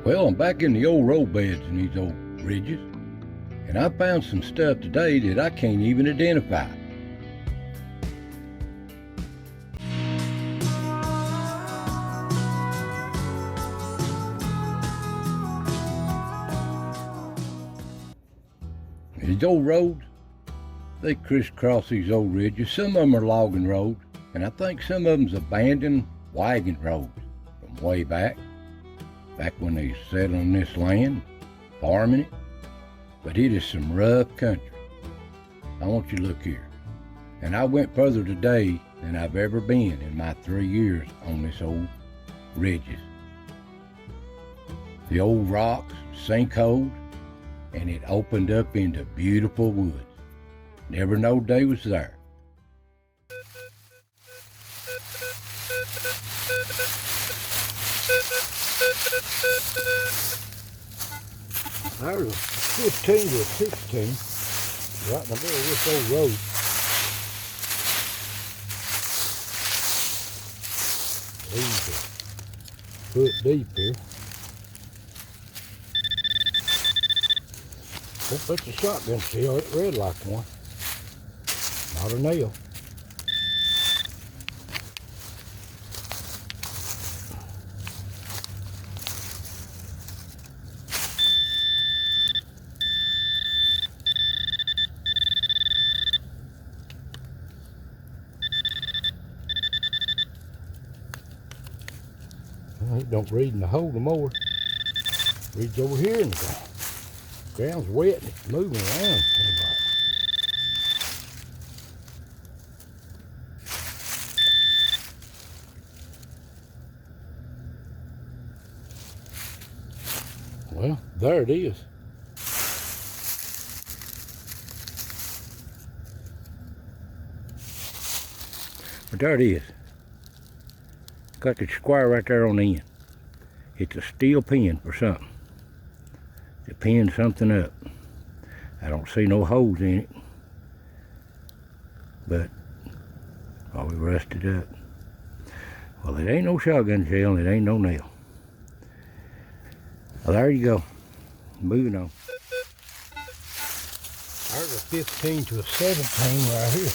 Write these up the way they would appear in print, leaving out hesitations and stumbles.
Well, I'm back in the old road beds in these old ridges, and I found some stuff today that I can't even identify. These old roads, they crisscross these old ridges. Some of them are logging roads, and I think some of them's abandoned wagon roads from way back when they settled on this land, farming it. But it is some rough country. I want you to look here. And I went further today than I've ever been in my 3 years on this old ridges. The old rocks, sinkholes, and it opened up into beautiful woods. Never knowed they was there. There's a 15 to a 16 right in the middle of this old road. These are foot deep here. Oh, that's a shotgun shell. It read like one. Not a nail. Well, it don't read in the hole no more. Reads over here in the ground. Ground's wet and it's moving around. Well, there it is. But there it is. Got the square right there on the end. It's a steel pin for something. To pin something up. I don't see no holes in it. But probably rusted up. Well, it ain't no shotgun shell and it ain't no nail. Well, there you go. Moving on. There's a 15 to a 17 right here.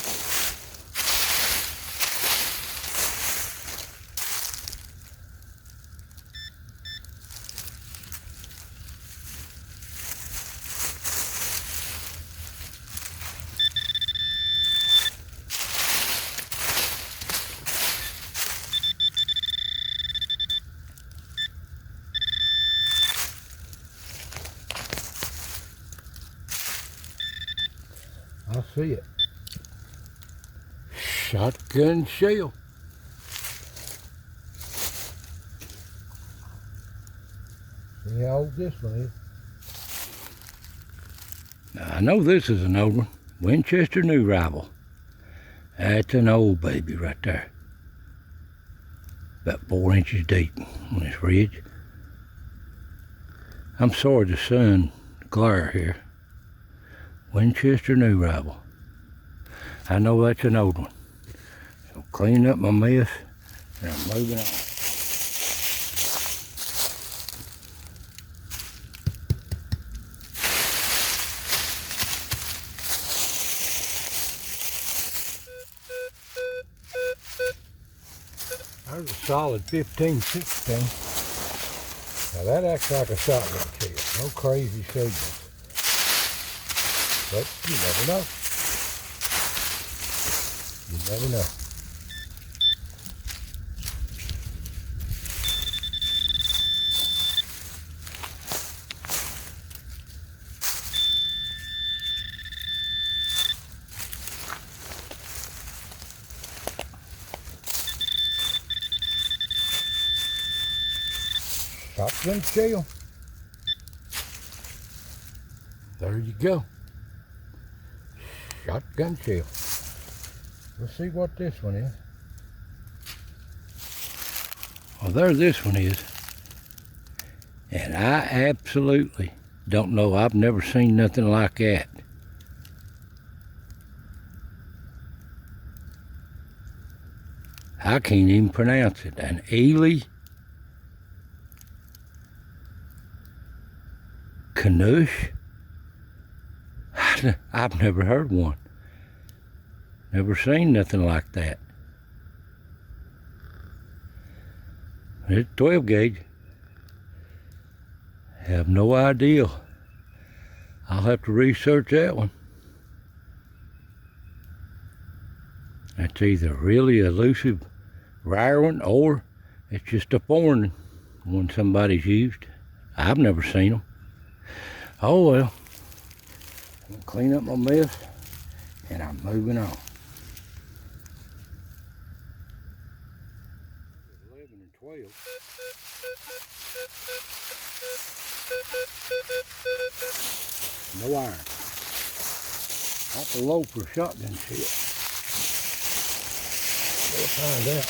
I see it. Shotgun shell. See how old this one is. Now, I know this is an old one. Winchester New Rival. That's an old baby right there. About 4 inches deep on this ridge. I'm sorry the sun glare here. Winchester New Rival. I know that's an old one. So clean up my mess and I'm moving on. There's a solid 15, 16. Now that acts like a shotgun shell. No crazy signals. But you never know. You never know. Shotgun shell. There you go. Shotgun shell. Let's see what this one is. Well, there this one is. And I absolutely don't know. I've never seen nothing like that. I can't even pronounce it. An Ely Canoosh? I've never heard one. Never seen nothing like that. It's 12 gauge. Have no idea. I'll have to research that one. That's either really elusive, rare one, or it's just a foreign one somebody's used. I've never seen them. Oh well. I'm gonna clean up my mess, and I'm moving on. 11 and 12. No iron. Awful low for shotgun shit. We'll find out.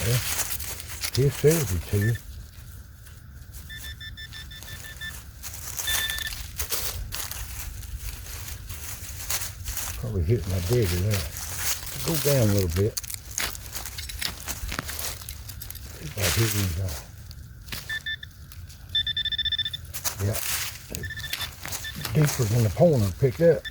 Well, it says it's here. Probably hit my digger there. Go down a little bit. See if I hit anything. Yeah. Deeper than the pointer picked up.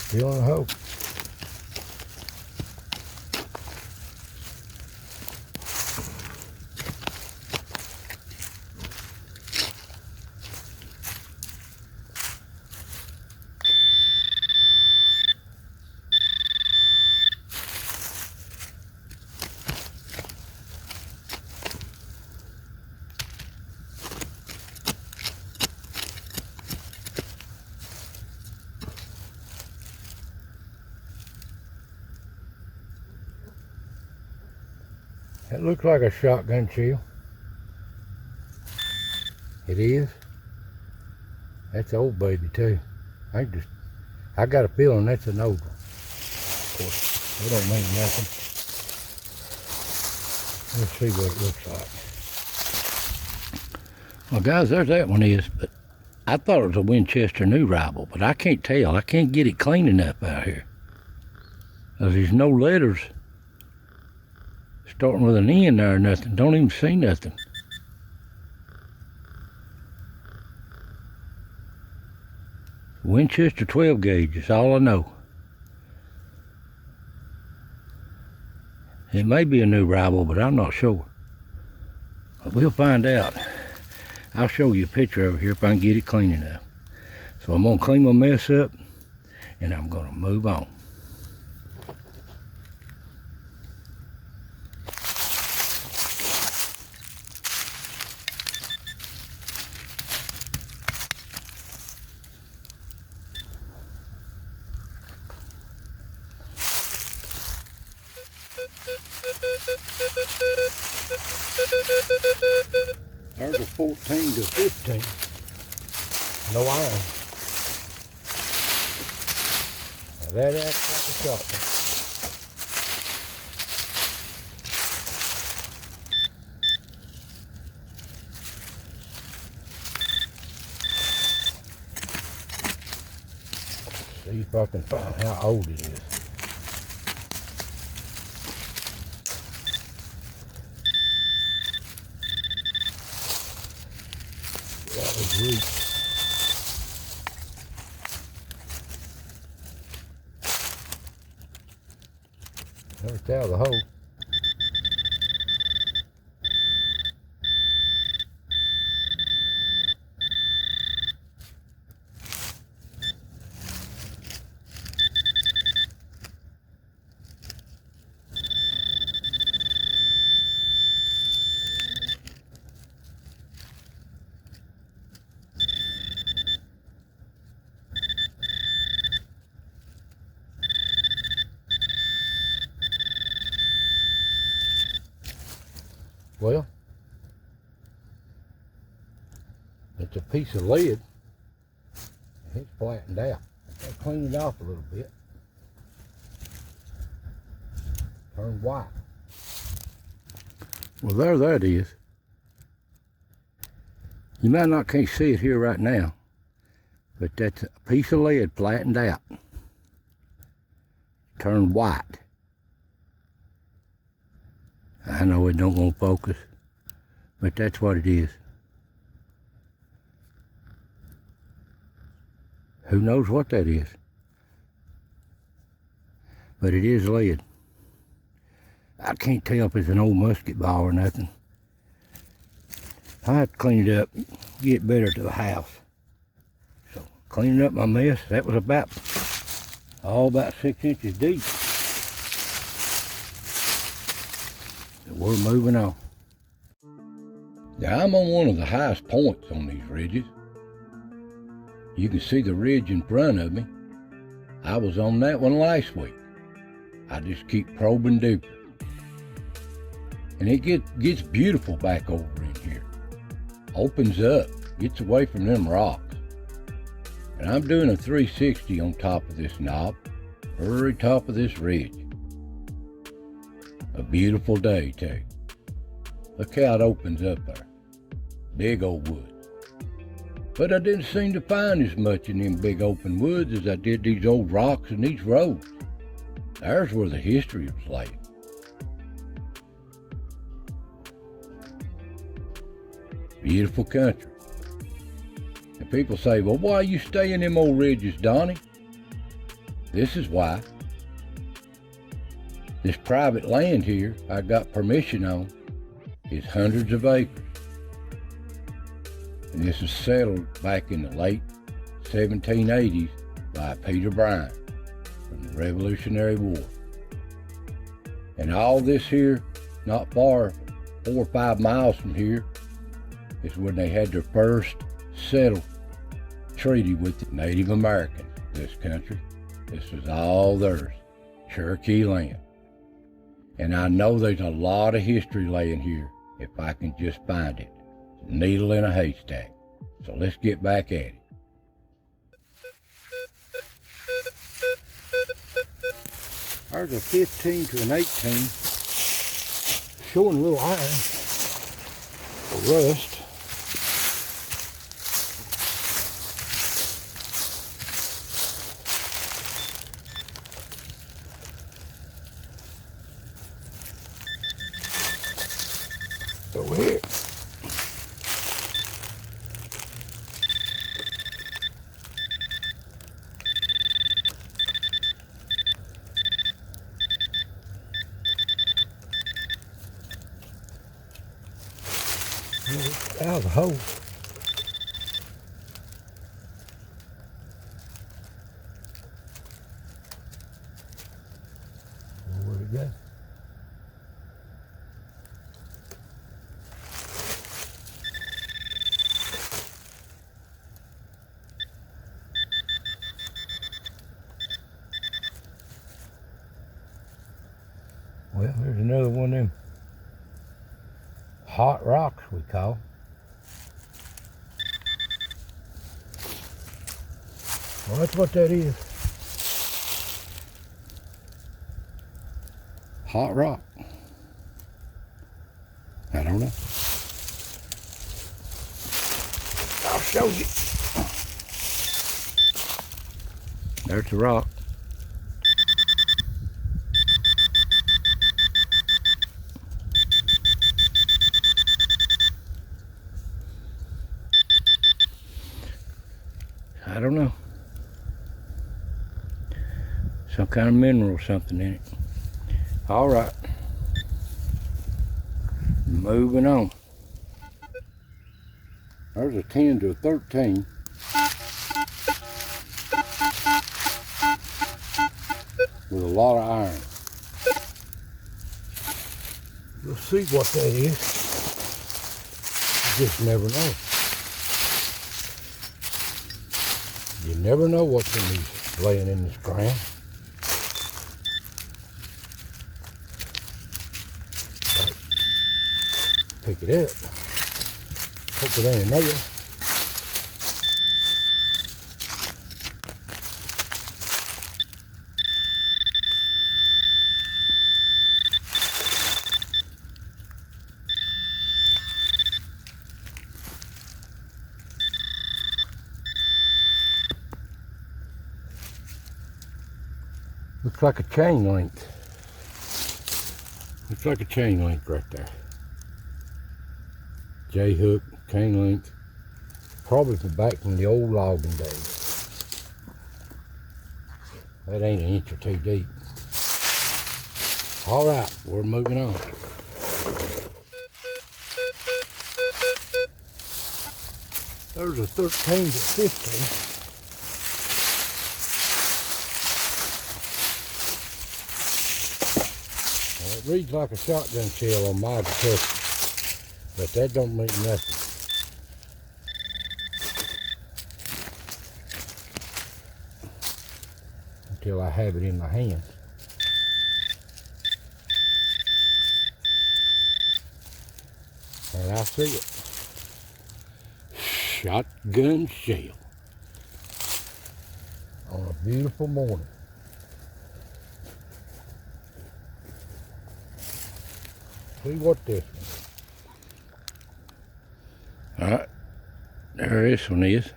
Still in a hole. It looks like a shotgun shell. It is. That's an old baby too. I got a feeling that's an old one. Of course, it don't mean nothing. Let's see what it looks like. Well guys, there's that one is, but I thought it was a Winchester new rifle, but I can't tell. I can't get it clean enough out here. There's no letters starting with an N there or nothing. Don't even see nothing. Winchester 12 gauge is all I know. It may be a new rifle, but I'm not sure. But we'll find out. I'll show you a picture of it here if I can get it clean enough. So I'm gonna clean my mess up and I'm gonna move on. There's a 14 to 15. No iron. Now that acts like a shotgun. See if I can find how old it is. That was weak. There's out of the hole. Well, it's a piece of lead. It's flattened out. I gotta clean it off a little bit. Turn white. Well, there that is. You might not can't see it here right now, but that's a piece of lead flattened out. Turned white. I know it don't want to focus, but that's what it is. Who knows what that is? But it is lead. I can't tell if it's an old musket ball or nothing. I have to clean it up, get it better to the house. So cleaning up my mess, that was about 6 inches deep. So we're moving on. Now I'm on one of the highest points on these ridges. You can see the ridge in front of me. I was on that one last week. I just keep probing deeper. And it gets beautiful back over in here. Opens up, gets away from them rocks. And I'm doing a 360 on top of this knob, very top of this ridge. A beautiful day too. Look how it opens up there. Big old woods. But I didn't seem to find as much in them big open woods as I did these old rocks and these roads. There's where the history was laid. Beautiful country. And people say, well, why you stay in them old ridges, Donnie? This is why. This private land here I got permission on is hundreds of acres. And this was settled back in the late 1780s by Peter Bryan from the Revolutionary War. And all this here, not far, 4 or 5 miles from here, is when they had their first settled treaty with the Native Americans of this country. This was all theirs, Cherokee land. And I know there's a lot of history laying here if I can just find it. Needle in a haystack. So let's get back at it. There's a 15 to an 18 showing a little iron or rust. Over here. Out of the hole. Where'd it go? Well, there's another one of them hot rocks we call. Well, that's what that is. Hot rock. I don't know. I'll show you. There's the rock. I don't know. Some kind of mineral or something in it. All right. Moving on. There's a 10 to a 13. With a lot of iron. We'll see what that is. You just never know. You never know what's in these laying in this ground. pick it up. Hope it ain't a nail. Looks like a chain link. Looks like a chain link right there. J-hook, chain link. Probably from back from the old logging days. That ain't an inch or two deep. All right, we're moving on. There's a 13 to 15. It reads like a shotgun shell on my detector, but that don't mean nothing. Until I have it in my hand. And I see it. Shotgun shell. On a beautiful morning. See what this one. Alright, there this one is.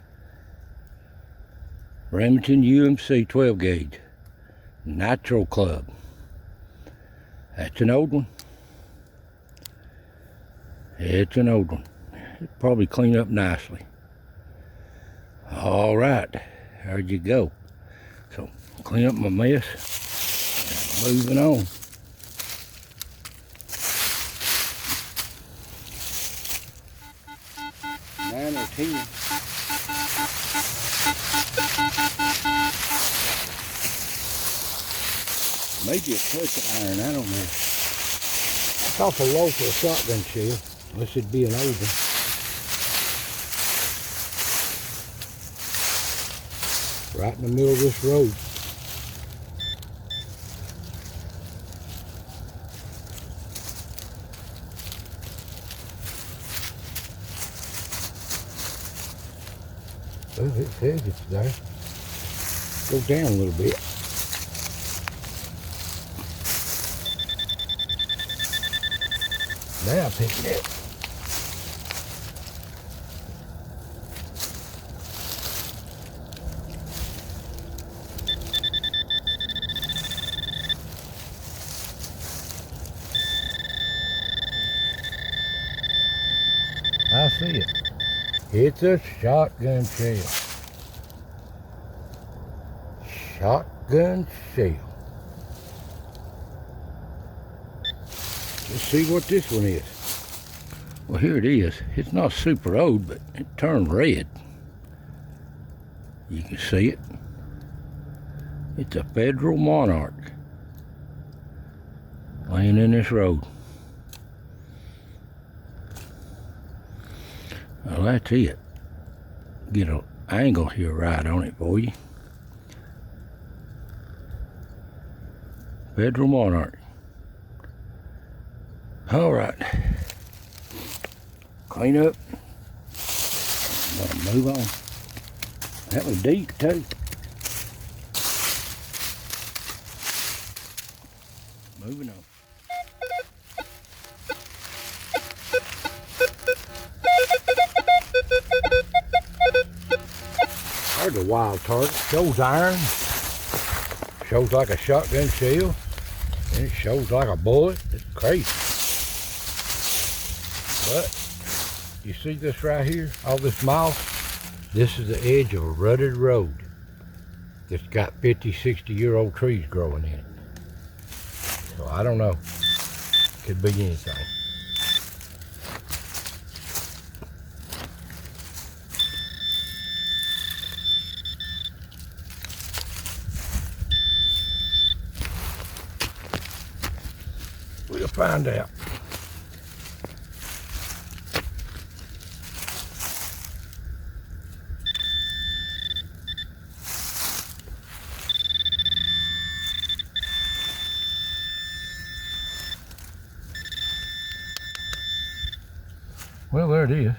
Remington UMC 12 gauge. Nitro Club. That's an old one. It's an old one. It'll probably clean up nicely. Alright, there you go. So, clean up my mess. Moving on. Maybe a touch of iron, I don't know. It's awful low for a shotgun shell, unless it'd be an old one. Right in the middle of this road. Well, it says it's there. Go down a little bit. Now I pick it up. I see it. It's a shotgun shell. Shotgun shell. Let's see what this one is. Well, here it is. It's not super old, but it turned red. You can see it. It's a Federal Monarch laying in this road. Well, that's it. Get an angle here right on it for you. Federal Monarch. All right. Clean up. I'm gonna move on. That was deep too. Moving on. There's a wild target. Shows iron. Shows like a shotgun shell. And it shows like a bullet. It's crazy. But you see this right here? All this moss? This is the edge of a rutted road that's got 50, 60-year-old trees growing in it. So I don't know. Could be anything. We'll find out. Well, there it is.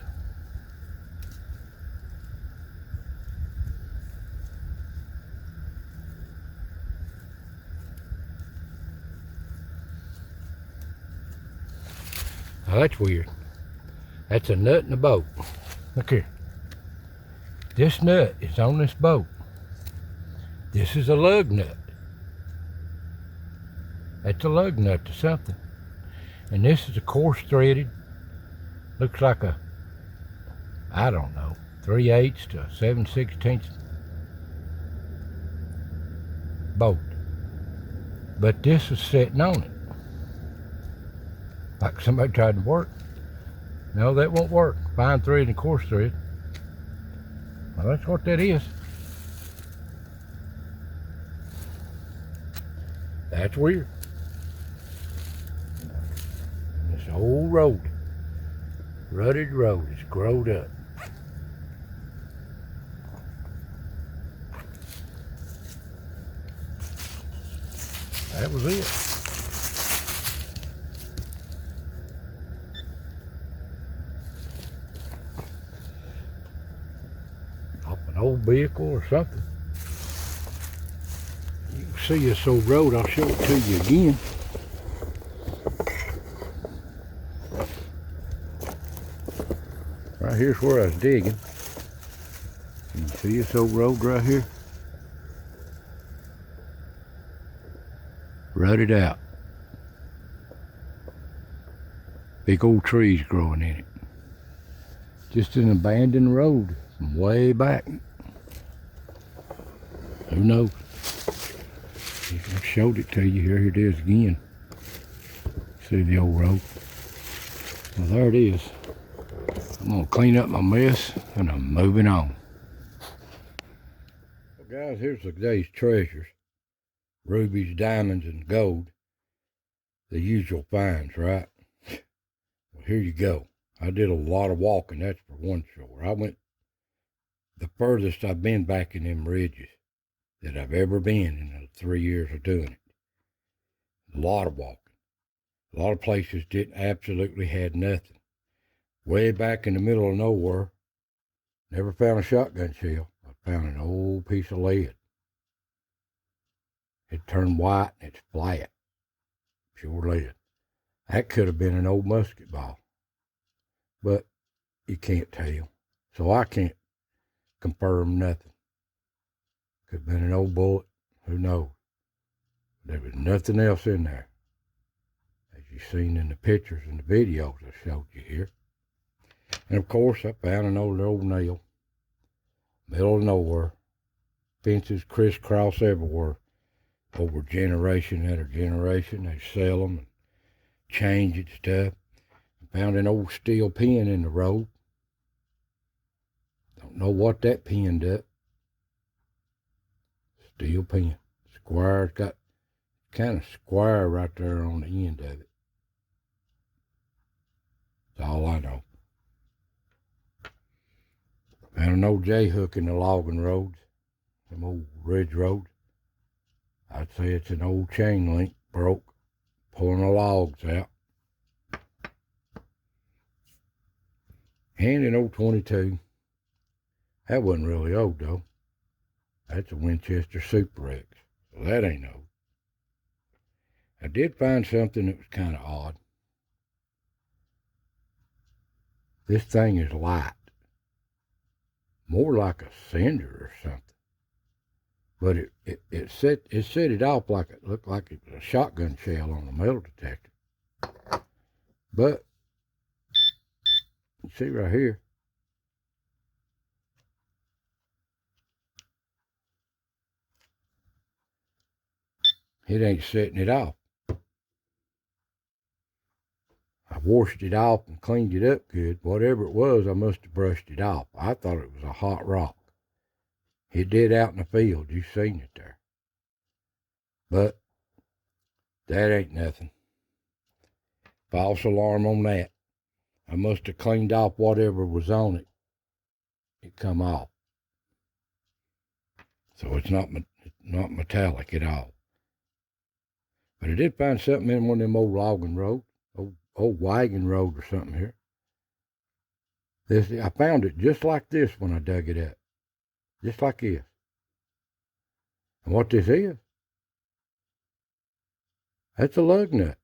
Now that's weird. That's a nut in a boat. Look here. This nut is on this boat. This is a lug nut. That's a lug nut to something. And this is a coarse threaded, looks like a, I don't know, 3/8 to 7/16 bolt. But this is sitting on it. Like somebody tried to work. No, that won't work. Fine thread and coarse thread. Well, that's what that is. That's weird. This old road, rutted road, is growed up. That was it. Off an old vehicle or something. You can see this old road. I'll show it to you again. Right here's where I was digging. You can see this old road right here. Rutted out. Big old trees growing in it. Just an abandoned road from way back. Who knows? I showed it to you. Here it is again. See the old road? Well, there it is. I'm gonna clean up my mess and I'm moving on. Well, guys, here's the day's treasures. Rubies, diamonds, and gold. The usual finds, right? Well, here you go. I did a lot of walking, that's for one sure. I went the furthest I've been back in them ridges that I've ever been in the 3 years of doing it. A lot of walking. A lot of places absolutely had nothing. Way back in the middle of nowhere, never found a shotgun shell. I found an old piece of lead. It turned white and it's flat. Pure lead. That could have been an old musket ball. But you can't tell. So I can't confirm nothing. Could have been an old bullet. Who knows? There was nothing else in there. As you've seen in the pictures and the videos I showed you here. And of course I found an old nail. Middle of nowhere. Fences crisscross everywhere. Over generation after generation, they sell them and change it stuff. I found an old steel pin in the road. Don't know what that pinned up. Steel pin. Squire's got kind of square right there on the end of it. That's all I know. Found an old J-hook in the logging roads. Some old ridge roads. I'd say it's an old chain link, broke, pulling the logs out. And an old 22. That wasn't really old though. That's a Winchester Super X, so that ain't old. I did find something that was kind of odd. This thing is light. More like a cinder or something. But it set it off like it looked like it was a shotgun shell on a metal detector. But you see right here, it ain't setting it off. I washed it off and cleaned it up good. Whatever it was, I must have brushed it off. I thought it was a hot rock. It did out in the field. You seen it there. But that ain't nothing. False alarm on that. I must have cleaned off whatever was on it. It come off. So it's not metallic at all. But I did find something in one of them old logging roads. Old wagon road or something here. I found it just like this when I dug it up. Just like this. And what this is, that's a lug nut.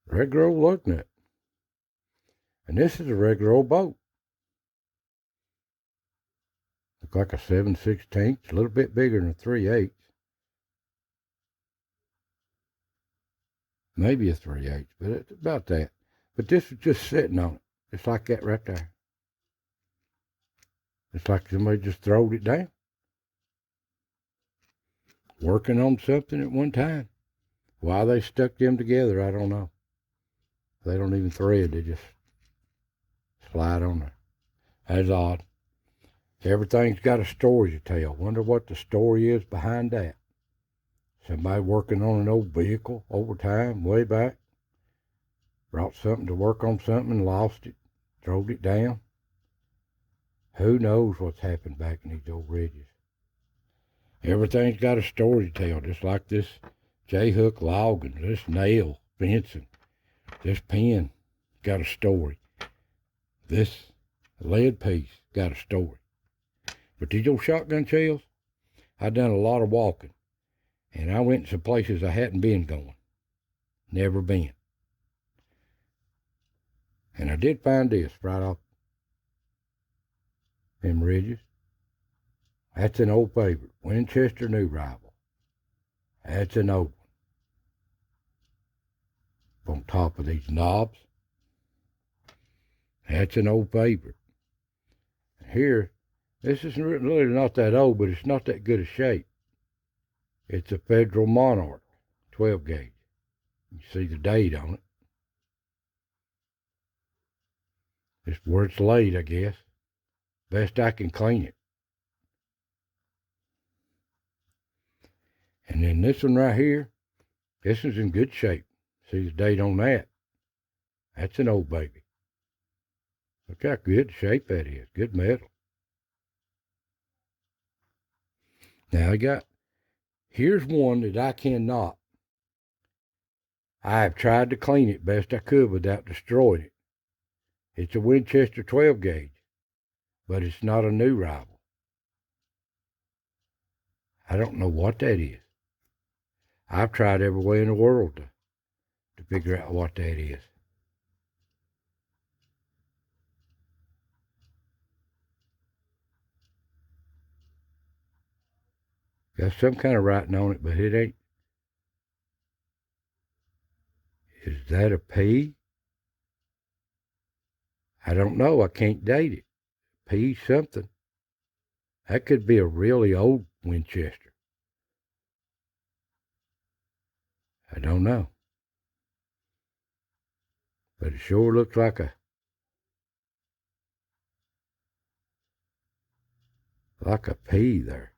Regular old lug nut. And this is a regular old boat. Look like a 7/16, a little bit bigger than a 3/8. Maybe a 3/8, but it's about that. But this was just sitting on it, just like that right there. It's like somebody just throwed it down. Working on something at one time. Why they stuck them together, I don't know. They don't even thread, they just slide on there. That's odd. Everything's got a story to tell. Wonder what the story is behind that. Somebody working on an old vehicle over time, way back. Brought something to work on something and lost it. Drove it down. Who knows what's happened back in these old ridges. Everything's got a story to tell, just like this J-hook logging, this nail fencing, this pin got a story. This lead piece got a story. But these old shotgun shells, I done a lot of walking. And I went to some places I hadn't been going. Never been. And I did find this right off them ridges. That's an old favorite. Winchester New Rival. That's an old one. On top of these knobs. That's an old favorite. Here, this is really not that old, but it's not that good a shape. It's a Federal Monarch, 12 gauge. You see the date on it. It's where it's laid, I guess. Best I can clean it. And then this one right here, this is in good shape. See the date on that. That's an old baby. Look how good shape that is. Good metal. Now here's one that I cannot. I have tried to clean it best I could without destroying it. It's a Winchester 12 gauge, but it's not a new rival. I don't know what that is. I've tried every way in the world to figure out what that is. Got some kind of writing on it, but it ain't. Is that a P? I don't know. I can't date it. P something. That could be a really old Winchester. I don't know. But it sure looks like a P there.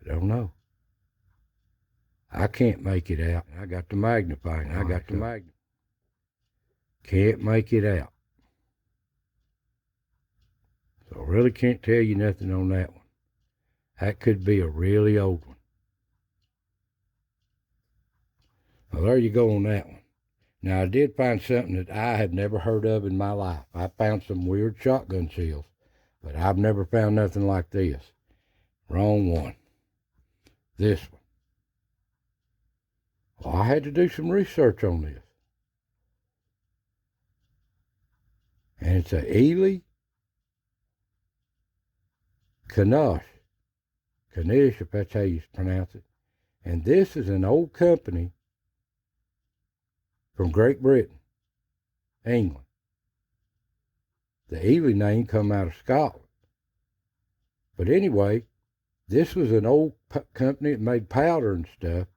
I don't know. I can't make it out. I got the magnifying. Can't make it out. So I really can't tell you nothing on that one. That could be a really old one. Well, there you go on that one. Now, I did find something that I have never heard of in my life. I found some weird shotgun shells, but I've never found nothing like this. Wrong one. This one. Well, I had to do some research on this. And it's a Ely Kanish, if that's how you pronounce it. And this is an old company from Great Britain, England. The Ely name come out of Scotland. But anyway, this was an old company that made powder and stuff,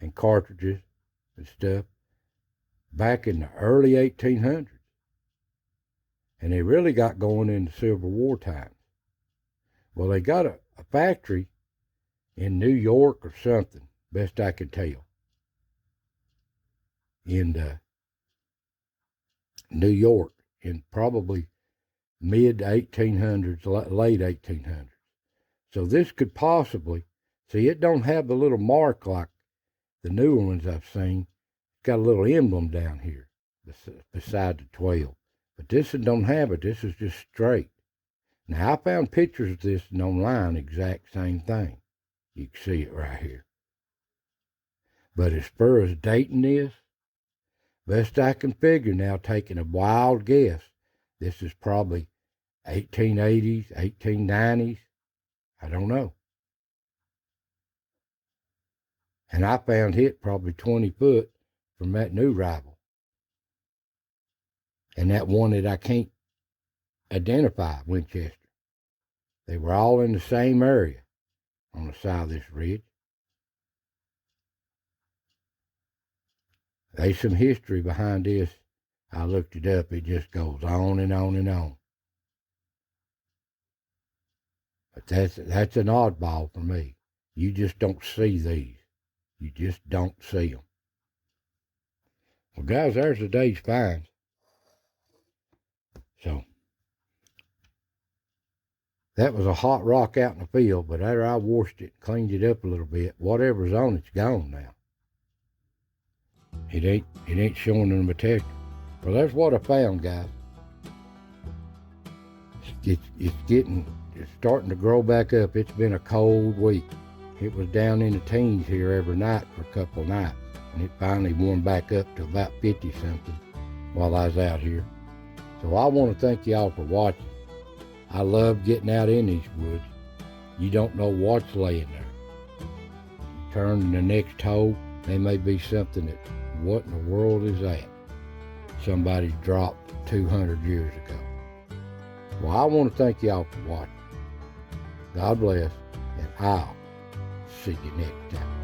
and cartridges and stuff, back in the early 1800s. And they really got going in the Civil War times. Well, they got a factory in New York or something, best I can tell, in New York in probably mid-1800s, late 1800s. So this could possibly, see, it don't have the little mark like the newer ones I've seen. got a little emblem down here beside the 12. But this one don't have it. This is just straight. Now, I found pictures of this one online, exact same thing. You can see it right here. But as far as dating this, best I can figure now, taking a wild guess, this is probably 1880s, 1890s. I don't know. And I found it probably 20 foot from that new rival. And that one that I can't identify, Winchester. They were all in the same area on the side of this ridge. There's some history behind this. I looked it up. It just goes on and on and on. But that's an oddball for me. You just don't see these. You just don't see them. Well, guys, there's the day's finds. So, that was a hot rock out in the field, but after I washed it, cleaned it up a little bit, whatever's on it's gone now. It ain't showing in the detector. Well, that's what I found, guys. It's starting to grow back up. It's been a cold week. It was down in the teens here every night for a couple of nights, and it finally warmed back up to about 50 something while I was out here. So I want to thank y'all for watching. I love getting out in these woods. You don't know what's laying there. You turn in the next hole, there may be something that, what in the world is that? Somebody dropped 200 years ago. Well, I want to thank y'all for watching. God bless, and I'll see you next time.